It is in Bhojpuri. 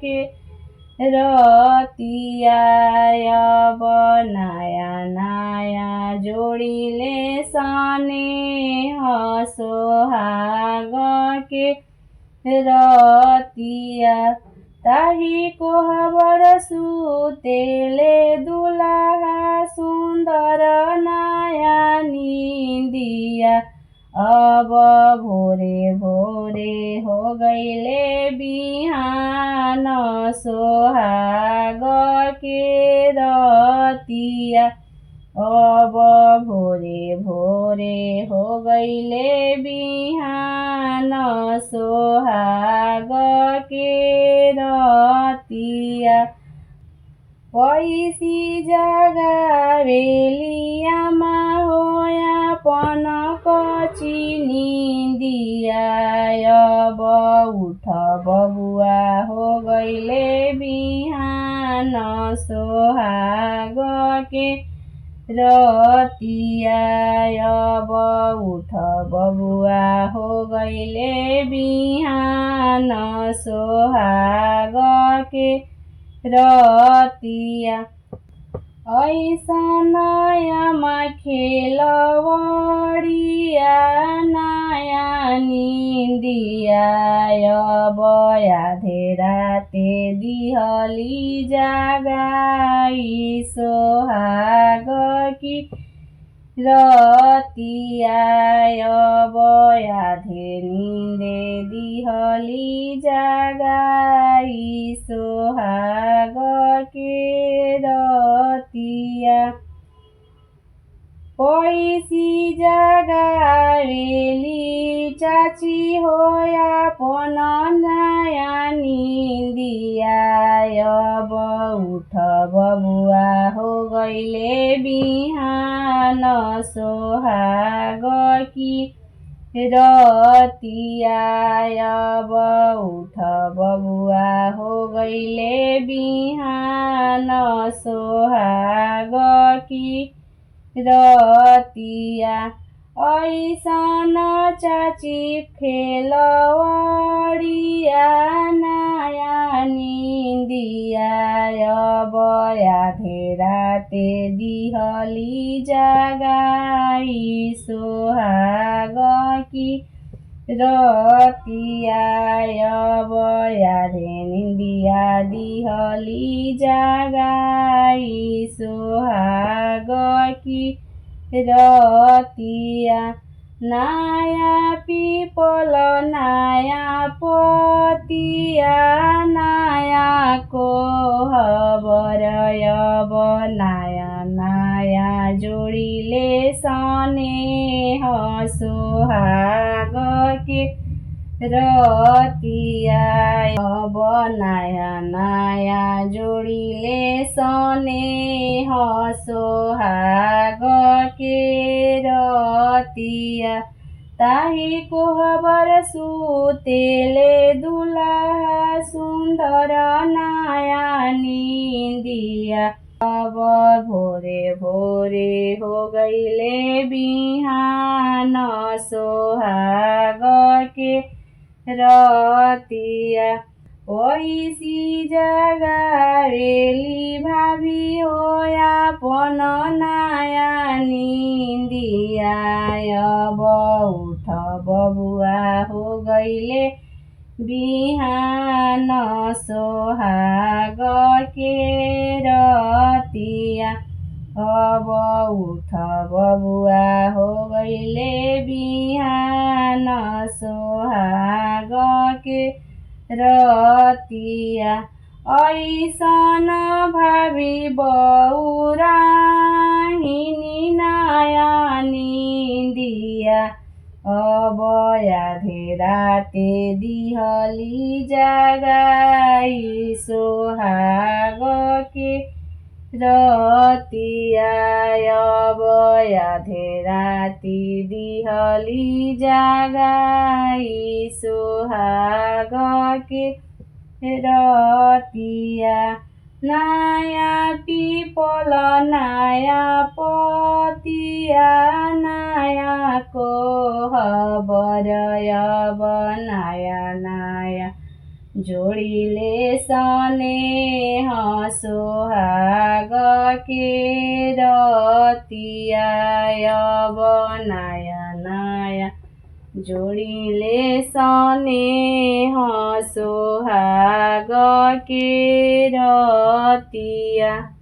के रतिया अब नया नया जोड़ीले स्नेह सोहाग के रतिया ताही कोहबर सुतेले दुलाहा सुन्दर नया निंदिया अब भोरे भोरे हो गईले बिहान सोहाग के रतिया अब भोरे भोरे हो गईले बिहान सोहाग के रतिया पैसी जगावेली आमा होया पन कची निंदिया अब उठ बबुआ हो गईले बिहान सोहाग के रतिया अब उठ बबुआ हो गईले बिहान सोहाग के रतिया ऐसन नयामा खेलवड़िया नया निंदिया अब आधे राते दिहली जगाई सोहाग की रतिया अब आधे नींदे दिहली जगाई सोहाग के रतिया पैसी जगावेली चाची होया पन नया निंदिया अब उठ बबुआ हो गईले बिहान सोहाग की रतिया अब उठ बबुआ हो गईले बिहान सोहाग की रतिया ऐसन चाची खेलवड़िया नया निंदिया अब आधे राते दिहली जगाई सोहाग की रतिया अब आधे निंदिया दिहली जगाई सोहाग की रतिया नया पीपल नया पतिया नया कोहबर अब नया नया जोड़ीले स्नेह सोहाग के रतिया अब नया नया जोड़ीले स्नेह सोहाग के रतिया ताही कोहबर सुतेले दुलाहा सुन्दर नया निंदिया अब भोरे भोरे हो गईले बिहान सोहाग के रतिया पैसी जगावेली भाभी होया पन नया निंदिया अब उठ बबुआ हो गईले बिहान सोहाग के रतिया अब उठ बबुआ हो गईले बिहान सोहाग के रतिया ऐसन भावी बौराहिनी नया निंदिया अब आधे राते दिहली जगाई सोहाग के रतिया अब आधे राती दिहली जगाई सोहाग के रतिया नया पीपल नया पतिया नया कोहबर अब नया नया जोडीले स्नेह सोहाग के रतिया अब नयाँ नयाँ जोडीले स्नेह सोहाग के रतिया।